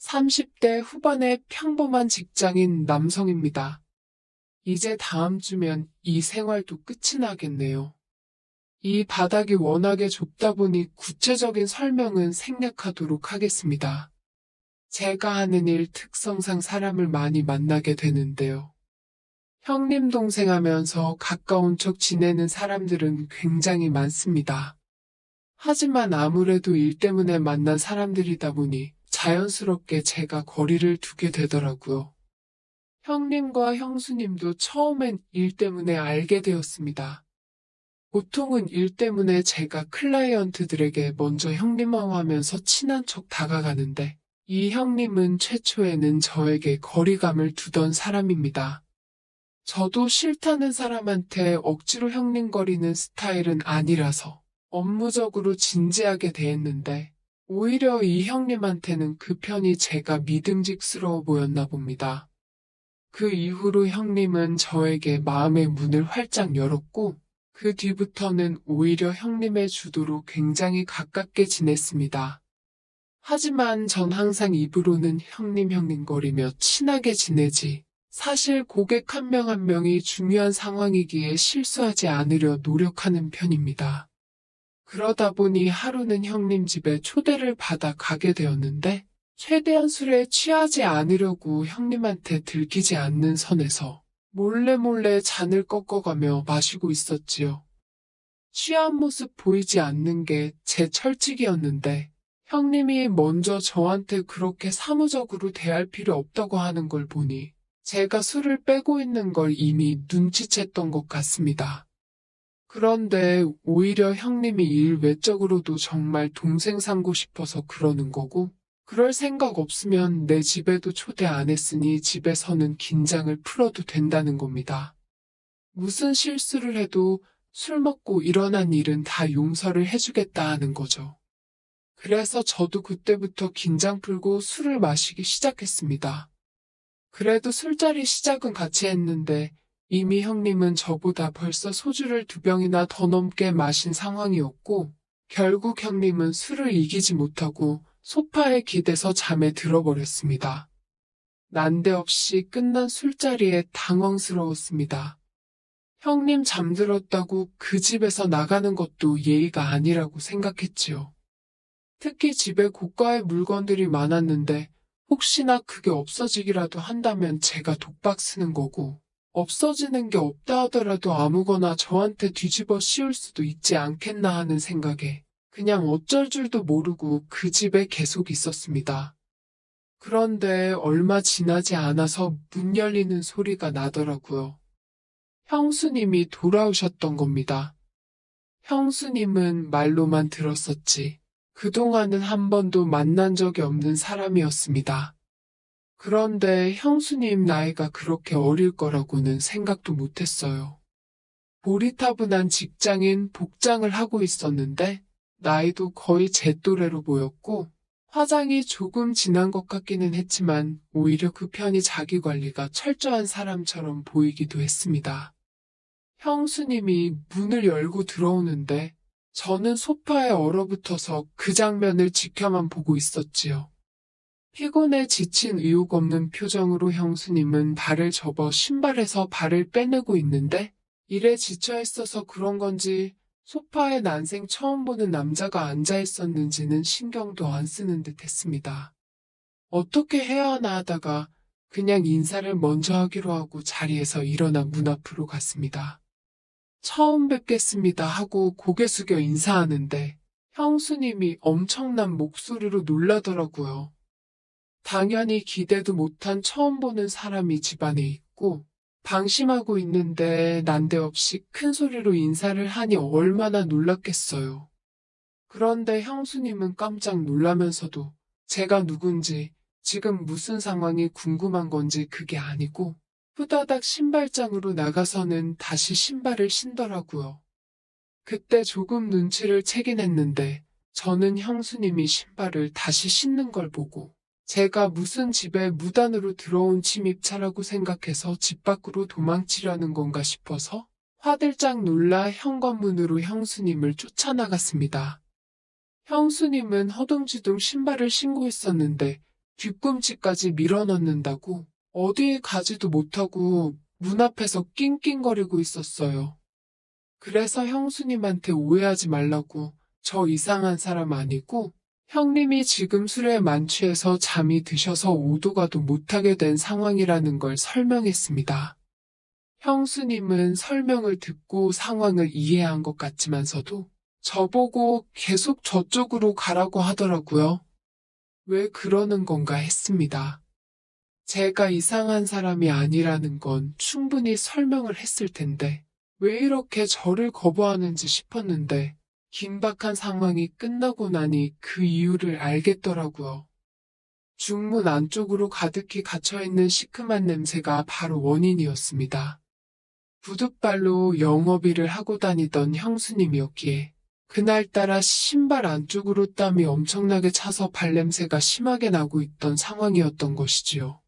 30대 후반의 평범한 직장인 남성입니다. 이제 다음 주면 이 생활도 끝이 나겠네요. 이 바닥이 워낙에 좁다 보니 구체적인 설명은 생략하도록 하겠습니다. 제가 하는 일 특성상 사람을 많이 만나게 되는데요. 형님 동생 하면서 가까운 척 지내는 사람들은 굉장히 많습니다. 하지만 아무래도 일 때문에 만난 사람들이다 보니 자연스럽게 제가 거리를 두게 되더라고요. 형님과 형수님도 처음엔 일 때문에 알게 되었습니다. 보통은 일 때문에 제가 클라이언트들에게 먼저 형님하고 하면서 친한 척 다가가는데 이 형님은 최초에는 저에게 거리감을 두던 사람입니다. 저도 싫다는 사람한테 억지로 형님거리는 스타일은 아니라서 업무적으로 진지하게 대했는데 오히려 이 형님한테는 그 편이 제가 믿음직스러워 보였나 봅니다. 그 이후로 형님은 저에게 마음의 문을 활짝 열었고 그 뒤부터는 오히려 형님의 주도로 굉장히 가깝게 지냈습니다. 하지만 전 항상 입으로는 형님거리며 친하게 지내지. 사실 고객 한 명 한 명이 중요한 상황이기에 실수하지 않으려 노력하는 편입니다. 그러다 보니 하루는 형님 집에 초대를 받아 가게 되었는데 최대한 술에 취하지 않으려고 형님한테 들키지 않는 선에서 몰래 잔을 꺾어가며 마시고 있었지요. 취한 모습 보이지 않는 게 제 철칙이었는데 형님이 먼저 저한테 그렇게 사무적으로 대할 필요 없다고 하는 걸 보니 제가 술을 빼고 있는 걸 이미 눈치챘던 것 같습니다. 그런데 오히려 형님이 일 외적으로도 정말 동생 삼고 싶어서 그러는 거고, 그럴 생각 없으면 내 집에도 초대 안 했으니 집에서는 긴장을 풀어도 된다는 겁니다. 무슨 실수를 해도 술 먹고 일어난 일은 다 용서를 해주겠다 하는 거죠. 그래서 저도 그때부터 긴장 풀고 술을 마시기 시작했습니다. 그래도 술자리 시작은 같이 했는데 이미 형님은 저보다 벌써 소주를 2병이나 더 넘게 마신 상황이었고 결국 형님은 술을 이기지 못하고 소파에 기대서 잠에 들어버렸습니다. 난데없이 끝난 술자리에 당황스러웠습니다. 형님 잠들었다고 그 집에서 나가는 것도 예의가 아니라고 생각했지요. 특히 집에 고가의 물건들이 많았는데 혹시나 그게 없어지기라도 한다면 제가 독박 쓰는 거고 없어지는 게 없다 하더라도 아무거나 저한테 뒤집어 씌울 수도 있지 않겠나 하는 생각에 그냥 어쩔 줄도 모르고 그 집에 계속 있었습니다. 그런데 얼마 지나지 않아서 문 열리는 소리가 나더라고요. 형수님이 돌아오셨던 겁니다. 형수님은 말로만 들었었지. 그동안은 한 번도 만난 적이 없는 사람이었습니다. 그런데 형수님 나이가 그렇게 어릴 거라고는 생각도 못했어요. 고리타분한 직장인 복장을 하고 있었는데 나이도 거의 제 또래로 보였고 화장이 조금 진한 것 같기는 했지만 오히려 그 편이 자기 관리가 철저한 사람처럼 보이기도 했습니다. 형수님이 문을 열고 들어오는데 저는 소파에 얼어붙어서 그 장면을 지켜만 보고 있었지요. 피곤에 지친 의욕 없는 표정으로 형수님은 발을 접어 신발에서 발을 빼내고 있는데 일에 지쳐 있어서 그런 건지 소파에 난생 처음 보는 남자가 앉아 있었는지는 신경도 안 쓰는 듯 했습니다. 어떻게 해야 하나 하다가 그냥 인사를 먼저 하기로 하고 자리에서 일어나 문 앞으로 갔습니다. 처음 뵙겠습니다 하고 고개 숙여 인사하는데 형수님이 엄청난 목소리로 놀라더라고요. 당연히 기대도 못한 처음 보는 사람이 집안에 있고 방심하고 있는데 난데없이 큰 소리로 인사를 하니 얼마나 놀랐겠어요. 그런데 형수님은 깜짝 놀라면서도 제가 누군지 지금 무슨 상황이 궁금한 건지 그게 아니고 후다닥 신발장으로 나가서는 다시 신발을 신더라고요. 그때 조금 눈치를 채긴 했는데 저는 형수님이 신발을 다시 신는 걸 보고 제가 무슨 집에 무단으로 들어온 침입차라고 생각해서 집 밖으로 도망치려는 건가 싶어서 화들짝 놀라 현관문으로 형수님을 쫓아나갔습니다. 형수님은 허둥지둥 신발을 신고 있었는데 뒤꿈치까지 밀어넣는다고 어디에 가지도 못하고 문 앞에서 낑낑거리고 있었어요. 그래서 형수님한테 오해하지 말라고 저 이상한 사람 아니고 형님이 지금 술에 만취해서 잠이 드셔서 오도 가도 못하게 된 상황이라는 걸 설명했습니다. 형수님은 설명을 듣고 상황을 이해한 것 같지만서도 저보고 계속 저쪽으로 가라고 하더라고요. 왜 그러는 건가 했습니다. 제가 이상한 사람이 아니라는 건 충분히 설명을 했을 텐데 왜 이렇게 저를 거부하는지 싶었는데 긴박한 상황이 끝나고 나니 그 이유를 알겠더라고요. 중문 안쪽으로 가득히 갇혀있는 시큼한 냄새가 바로 원인이었습니다. 부둣발로 영업일을 하고 다니던 형수님이었기에 그날따라 신발 안쪽으로 땀이 엄청나게 차서 발냄새가 심하게 나고 있던 상황이었던 것이지요.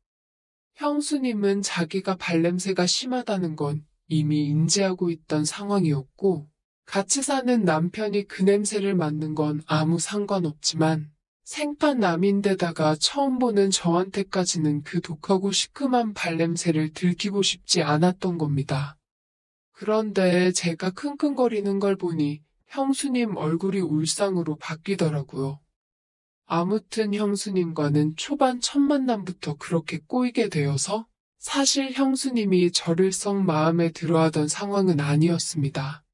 형수님은 자기가 발냄새가 심하다는 건 이미 인지하고 있던 상황이었고 같이 사는 남편이 그 냄새를 맡는 건 아무 상관없지만 생판 남인데다가 처음 보는 저한테까지는 그 독하고 시큼한 발냄새를 들키고 싶지 않았던 겁니다. 그런데 제가 킁킁거리는 걸 보니 형수님 얼굴이 울상으로 바뀌더라고요. 아무튼 형수님과는 초반 첫 만남부터 그렇게 꼬이게 되어서 사실 형수님이 저를 썩 마음에 들어하던 상황은 아니었습니다.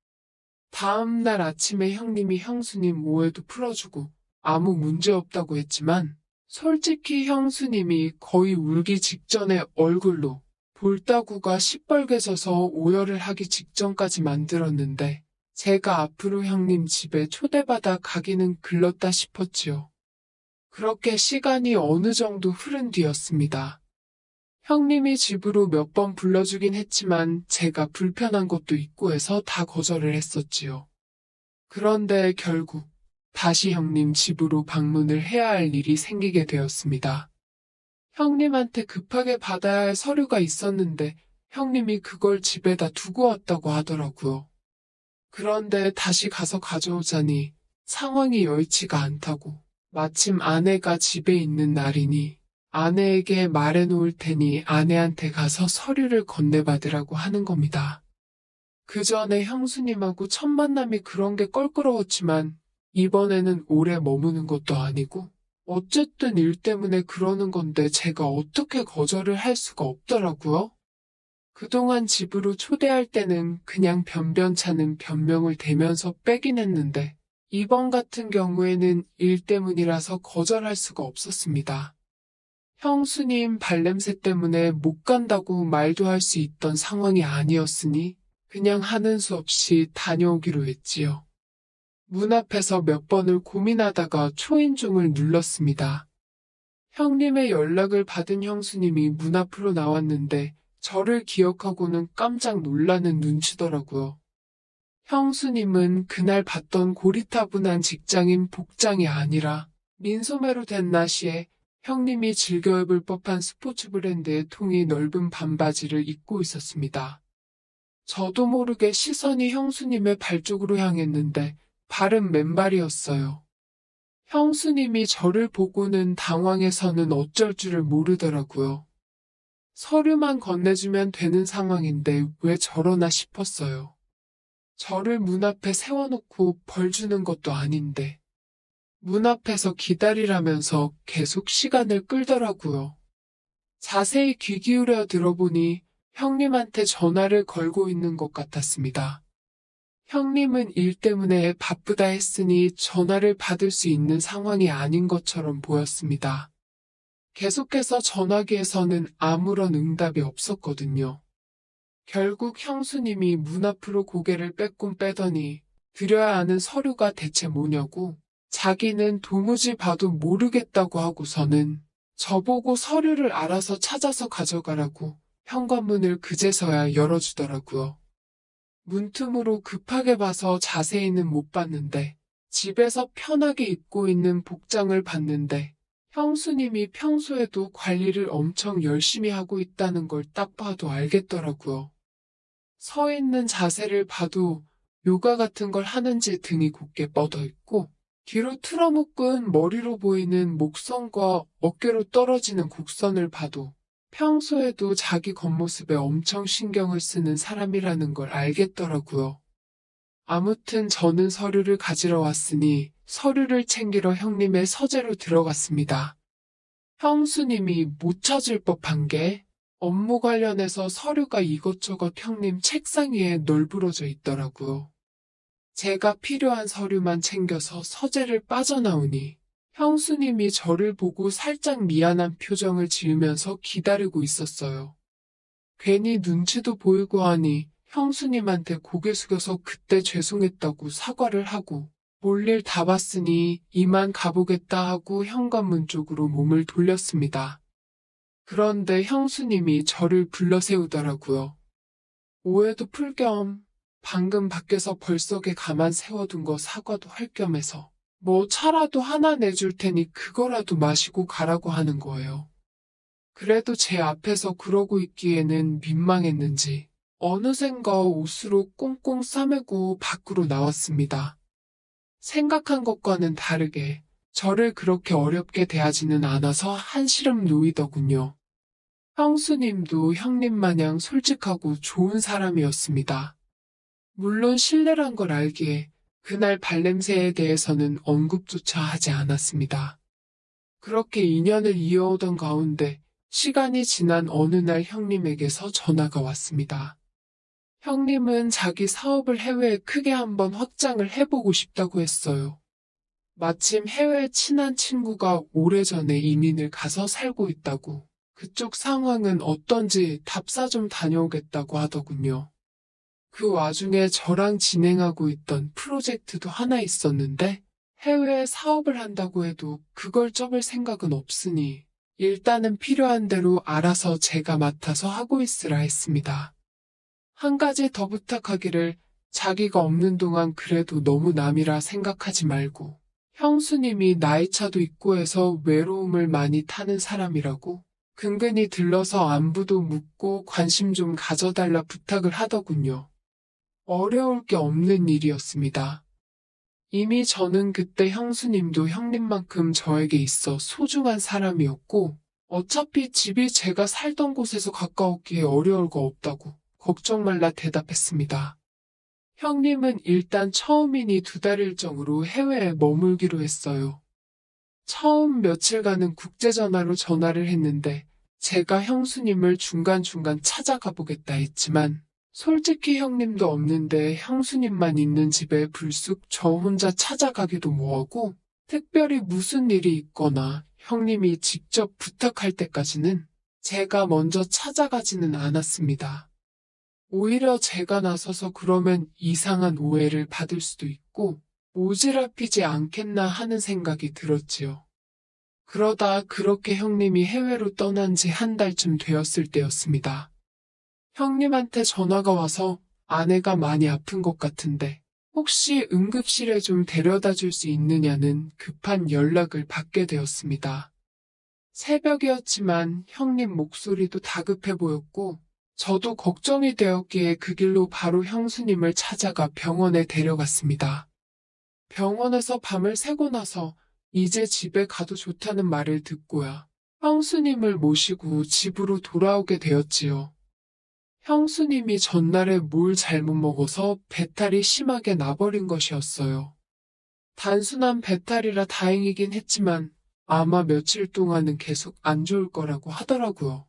다음 날 아침에 형님이 형수님 오해도 풀어주고 아무 문제 없다고 했지만 솔직히 형수님이 거의 울기 직전에 얼굴로 볼따구가 시뻘개져서 오열을 하기 직전까지 만들었는데 제가 앞으로 형님 집에 초대받아 가기는 글렀다 싶었지요. 그렇게 시간이 어느 정도 흐른 뒤였습니다. 형님이 집으로 몇 번 불러주긴 했지만 제가 불편한 것도 있고 해서 다 거절을 했었지요. 그런데 결국 다시 형님 집으로 방문을 해야 할 일이 생기게 되었습니다. 형님한테 급하게 받아야 할 서류가 있었는데 형님이 그걸 집에다 두고 왔다고 하더라고요. 그런데 다시 가서 가져오자니 상황이 여의치가 않다고 마침 아내가 집에 있는 날이니 아내에게 말해놓을 테니 아내한테 가서 서류를 건네받으라고 하는 겁니다. 그 전에 형수님하고 첫 만남이 그런 게 껄끄러웠지만 이번에는 오래 머무는 것도 아니고 어쨌든 일 때문에 그러는 건데 제가 어떻게 거절을 할 수가 없더라고요. 그동안 집으로 초대할 때는 그냥 변변찮은 변명을 대면서 빼긴 했는데 이번 같은 경우에는 일 때문이라서 거절할 수가 없었습니다. 형수님 발냄새 때문에 못 간다고 말도 할 수 있던 상황이 아니었으니 그냥 하는 수 없이 다녀오기로 했지요. 문 앞에서 몇 번을 고민하다가 초인종을 눌렀습니다. 형님의 연락을 받은 형수님이 문 앞으로 나왔는데 저를 기억하고는 깜짝 놀라는 눈치더라고요. 형수님은 그날 봤던 고리타분한 직장인 복장이 아니라 민소매로 된 나시에 형님이 즐겨 입을 법한 스포츠 브랜드의 통이 넓은 반바지를 입고 있었습니다. 저도 모르게 시선이 형수님의 발 쪽으로 향했는데 발은 맨발이었어요. 형수님이 저를 보고는 당황해서는 어쩔 줄을 모르더라고요. 서류만 건네주면 되는 상황인데 왜 저러나 싶었어요. 저를 문 앞에 세워놓고 벌 주는 것도 아닌데 문 앞에서 기다리라면서 계속 시간을 끌더라고요. 자세히 귀 기울여 들어보니 형님한테 전화를 걸고 있는 것 같았습니다. 형님은 일 때문에 바쁘다 했으니 전화를 받을 수 있는 상황이 아닌 것처럼 보였습니다. 계속해서 전화기에서는 아무런 응답이 없었거든요. 결국 형수님이 문 앞으로 고개를 빼꼼 빼더니 드려야 하는 서류가 대체 뭐냐고 자기는 도무지 봐도 모르겠다고 하고서는 저보고 서류를 알아서 찾아서 가져가라고 현관문을 그제서야 열어주더라고요. 문틈으로 급하게 봐서 자세히는 못 봤는데 집에서 편하게 입고 있는 복장을 봤는데 형수님이 평소에도 관리를 엄청 열심히 하고 있다는 걸 딱 봐도 알겠더라고요. 서 있는 자세를 봐도 요가 같은 걸 하는지 등이 곧게 뻗어 있고 뒤로 틀어묶은 머리로 보이는 목선과 어깨로 떨어지는 곡선을 봐도 평소에도 자기 겉모습에 엄청 신경을 쓰는 사람이라는 걸 알겠더라고요. 아무튼 저는 서류를 가지러 왔으니 서류를 챙기러 형님의 서재로 들어갔습니다. 형수님이 못 찾을 법한 게 업무 관련해서 서류가 이것저것 형님 책상 위에 널브러져 있더라고요. 제가 필요한 서류만 챙겨서 서재를 빠져나오니 형수님이 저를 보고 살짝 미안한 표정을 지으면서 기다리고 있었어요. 괜히 눈치도 보이고 하니 형수님한테 고개 숙여서 그때 죄송했다고 사과를 하고 볼일 다 봤으니 이만 가보겠다 하고 현관문 쪽으로 몸을 돌렸습니다. 그런데 형수님이 저를 불러 세우더라고요. 오해도 풀 겸 방금 밖에서 벌써게 가만 세워둔 거 사과도 할 겸해서 뭐 차라도 하나 내줄 테니 그거라도 마시고 가라고 하는 거예요. 그래도 제 앞에서 그러고 있기에는 민망했는지 어느샌가 옷으로 꽁꽁 싸매고 밖으로 나왔습니다. 생각한 것과는 다르게 저를 그렇게 어렵게 대하지는 않아서 한시름 놓이더군요. 형수님도 형님 마냥 솔직하고 좋은 사람이었습니다. 물론 실례란 걸 알기에 그날 발냄새에 대해서는 언급조차 하지 않았습니다. 그렇게 인연을 이어오던 가운데 시간이 지난 어느 날 형님에게서 전화가 왔습니다. 형님은 자기 사업을 해외에 크게 한번 확장을 해보고 싶다고 했어요. 마침 해외에 친한 친구가 오래전에 이민을 가서 살고 있다고 그쪽 상황은 어떤지 답사 좀 다녀오겠다고 하더군요. 그 와중에 저랑 진행하고 있던 프로젝트도 하나 있었는데 해외에 사업을 한다고 해도 그걸 접을 생각은 없으니 일단은 필요한 대로 알아서 제가 맡아서 하고 있으라 했습니다. 한 가지 더 부탁하기를 자기가 없는 동안 그래도 너무 남이라 생각하지 말고 형수님이 나이차도 있고 해서 외로움을 많이 타는 사람이라고 근근히 들러서 안부도 묻고 관심 좀 가져달라 부탁을 하더군요. 어려울 게 없는 일이었습니다. 이미 저는 그때 형수님도 형님만큼 저에게 있어 소중한 사람이었고 어차피 집이 제가 살던 곳에서 가까웠기에 어려울 거 없다고 걱정 말라 대답했습니다. 형님은 일단 처음이니 2달 일정으로 해외에 머물기로 했어요. 처음 며칠간은 국제전화로 전화를 했는데 제가 형수님을 중간중간 찾아가 보겠다 했지만 솔직히 형님도 없는데 형수님만 있는 집에 불쑥 저 혼자 찾아가기도 뭐하고 특별히 무슨 일이 있거나 형님이 직접 부탁할 때까지는 제가 먼저 찾아가지는 않았습니다. 오히려 제가 나서서 그러면 이상한 오해를 받을 수도 있고 모지랖히지 않겠나 하는 생각이 들었지요. 그러다 그렇게 형님이 해외로 떠난 지 한 달쯤 되었을 때였습니다. 형님한테 전화가 와서 아내가 많이 아픈 것 같은데 혹시 응급실에 좀 데려다 줄 수 있느냐는 급한 연락을 받게 되었습니다. 새벽이었지만 형님 목소리도 다급해 보였고 저도 걱정이 되었기에 그 길로 바로 형수님을 찾아가 병원에 데려갔습니다. 병원에서 밤을 새고 나서 이제 집에 가도 좋다는 말을 듣고야 형수님을 모시고 집으로 돌아오게 되었지요. 형수님이 전날에 뭘 잘못 먹어서 배탈이 심하게 나버린 것이었어요. 단순한 배탈이라 다행이긴 했지만 아마 며칠 동안은 계속 안 좋을 거라고 하더라고요.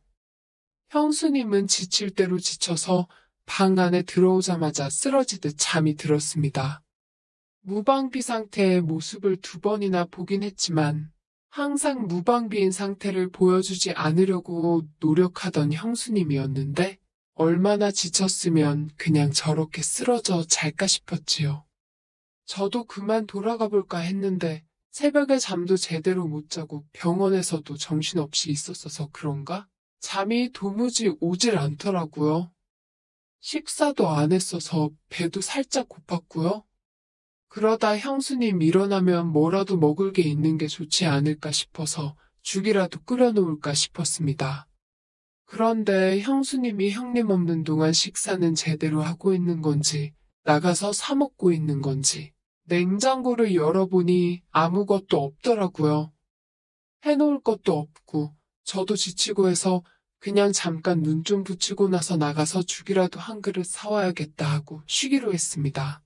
형수님은 지칠 대로 지쳐서 방 안에 들어오자마자 쓰러지듯 잠이 들었습니다. 무방비 상태의 모습을 2번이나 보긴 했지만 항상 무방비인 상태를 보여주지 않으려고 노력하던 형수님이었는데 얼마나 지쳤으면 그냥 저렇게 쓰러져 잘까 싶었지요. 저도 그만 돌아가 볼까 했는데 새벽에 잠도 제대로 못 자고 병원에서도 정신없이 있었어서 그런가? 잠이 도무지 오질 않더라고요. 식사도 안 했어서 배도 살짝 고팠고요. 그러다 형수님 일어나면 뭐라도 먹을 게 있는 게 좋지 않을까 싶어서 죽이라도 끓여놓을까 싶었습니다. 그런데 형수님이 형님 없는 동안 식사는 제대로 하고 있는 건지 나가서 사 먹고 있는 건지 냉장고를 열어보니 아무것도 없더라고요. 해놓을 것도 없고 저도 지치고 해서 그냥 잠깐 눈 좀 붙이고 나서 나가서 죽이라도 한 그릇 사와야겠다 하고 쉬기로 했습니다.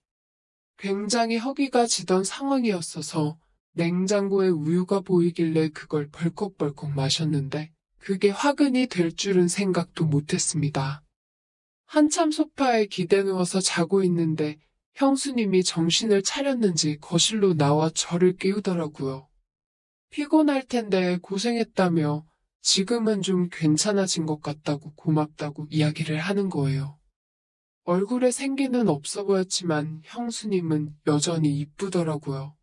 굉장히 허기가 지던 상황이었어서 냉장고에 우유가 보이길래 그걸 벌컥벌컥 마셨는데 그게 화근이 될 줄은 생각도 못했습니다. 한참 소파에 기대 누워서 자고 있는데 형수님이 정신을 차렸는지 거실로 나와 저를 깨우더라고요. 피곤할 텐데 고생했다며 지금은 좀 괜찮아진 것 같다고 고맙다고 이야기를 하는 거예요. 얼굴에 생기는 없어 보였지만 형수님은 여전히 이쁘더라고요.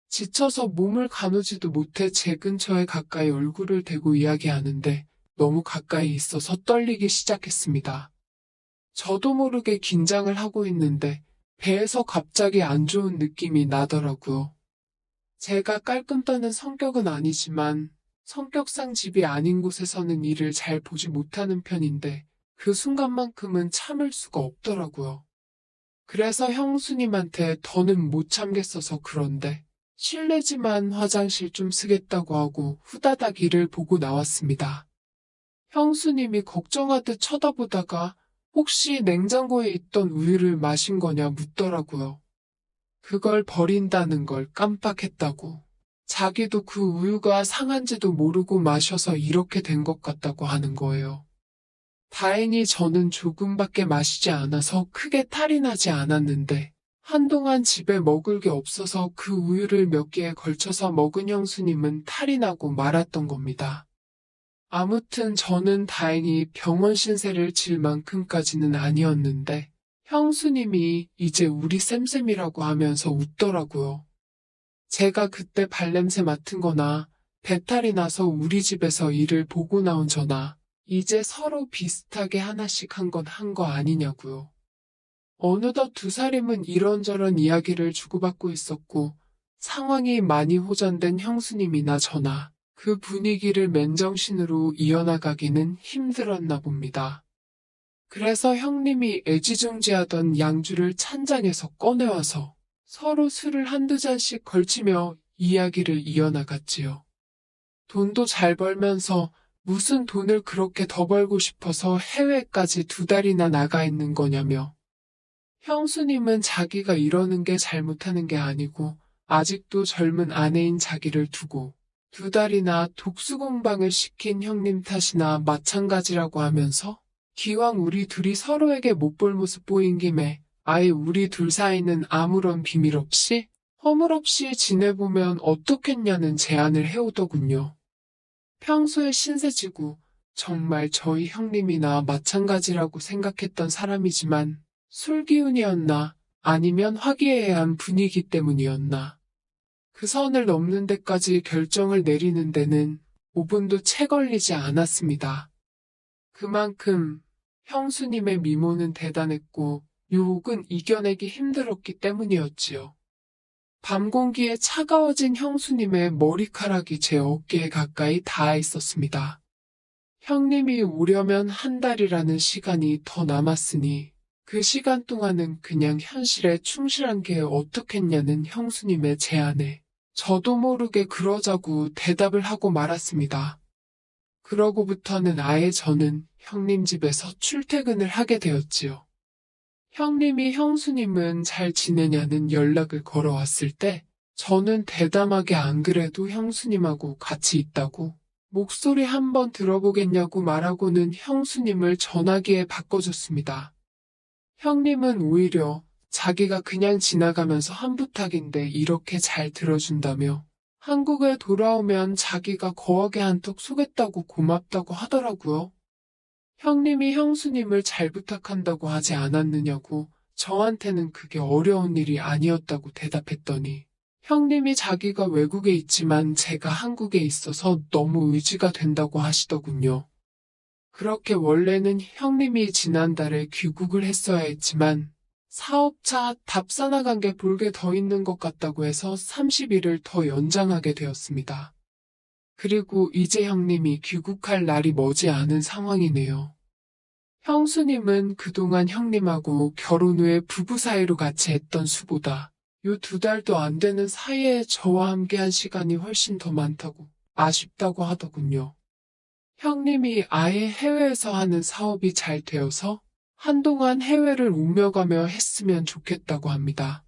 지쳐서 몸을 가누지도 못해 제 근처에 가까이 얼굴을 대고 이야기하는데 너무 가까이 있어서 떨리기 시작했습니다. 저도 모르게 긴장을 하고 있는데 배에서 갑자기 안 좋은 느낌이 나더라고요. 제가 깔끔 떠는 성격은 아니지만 성격상 집이 아닌 곳에서는 일을 잘 보지 못하는 편인데 그 순간만큼은 참을 수가 없더라고요. 그래서 형수님한테 더는 못 참겠어서 그런데 실례지만 화장실 좀 쓰겠다고 하고 후다닥 일을 보고 나왔습니다. 형수님이 걱정하듯 쳐다보다가 혹시 냉장고에 있던 우유를 마신 거냐 묻더라고요. 그걸 버린다는 걸 깜빡했다고. 자기도 그 우유가 상한지도 모르고 마셔서 이렇게 된 것 같다고 하는 거예요. 다행히 저는 조금밖에 마시지 않아서 크게 탈이 나지 않았는데 한동안 집에 먹을 게 없어서 그 우유를 몇 개에 걸쳐서 먹은 형수님은 탈이 나고 말았던 겁니다. 아무튼 저는 다행히 병원 신세를 질 만큼까지는 아니었는데 형수님이 이제 우리 쌤쌤이라고 하면서 웃더라고요. 제가 그때 발냄새 맡은 거나 배탈이 나서 우리 집에서 일을 보고 나온 저나 이제 서로 비슷하게 하나씩 한 건 한 거 아니냐고요. 어느덧 두 사람은 이런저런 이야기를 주고받고 있었고 상황이 많이 호전된 형수님이나 저나 그 분위기를 맨정신으로 이어나가기는 힘들었나 봅니다. 그래서 형님이 애지중지하던 양주를 찬장에서 꺼내와서 서로 술을 한두 잔씩 걸치며 이야기를 이어나갔지요. 돈도 잘 벌면서 무슨 돈을 그렇게 더 벌고 싶어서 해외까지 2달이나 나가 있는 거냐며. 형수님은 자기가 이러는 게 잘못하는 게 아니고 아직도 젊은 아내인 자기를 두고 2달이나 독수공방을 시킨 형님 탓이나 마찬가지라고 하면서 기왕 우리 둘이 서로에게 못 볼 모습 보인 김에 아예 우리 둘 사이는 아무런 비밀 없이 허물없이 지내보면 어떻겠냐는 제안을 해오더군요. 평소에 신세지고 정말 저희 형님이나 마찬가지라고 생각했던 사람이지만 술 기운이었나 아니면 화기애애한 분위기 때문이었나. 그 선을 넘는 데까지 결정을 내리는 데는 5분도 채 걸리지 않았습니다. 그만큼 형수님의 미모는 대단했고 유혹은 이겨내기 힘들었기 때문이었지요. 밤 공기에 차가워진 형수님의 머리카락이 제 어깨에 가까이 닿아 있었습니다. 형님이 오려면 1달이라는 시간이 더 남았으니 그 시간 동안은 그냥 현실에 충실한 게 어떻겠냐는 형수님의 제안에 저도 모르게 그러자고 대답을 하고 말았습니다. 그러고부터는 아예 저는 형님 집에서 출퇴근을 하게 되었지요. 형님이 형수님은 잘 지내냐는 연락을 걸어왔을 때 저는 대담하게 안 그래도 형수님하고 같이 있다고 목소리 한번 들어보겠냐고 말하고는 형수님을 전화기에 바꿔줬습니다. 형님은 오히려 자기가 그냥 지나가면서 한 부탁인데 이렇게 잘 들어준다며 한국에 돌아오면 자기가 거하게 한턱 쏘겠다고 고맙다고 하더라고요. 형님이 형수님을 잘 부탁한다고 하지 않았느냐고 저한테는 그게 어려운 일이 아니었다고 대답했더니 형님이 자기가 외국에 있지만 제가 한국에 있어서 너무 의지가 된다고 하시더군요. 그렇게 원래는 형님이 지난달에 귀국을 했어야 했지만 사업차 답사 나간 게 볼게 더 있는 것 같다고 해서 30일을 더 연장하게 되었습니다. 그리고 이제 형님이 귀국할 날이 머지않은 상황이네요. 형수님은 그동안 형님하고 결혼 후에 부부 사이로 같이 했던 수보다 요 2달도 안 되는 사이에 저와 함께한 시간이 훨씬 더 많다고 아쉽다고 하더군요. 형님이 아예 해외에서 하는 사업이 잘 되어서 한동안 해외를 오며 가며 했으면 좋겠다고 합니다.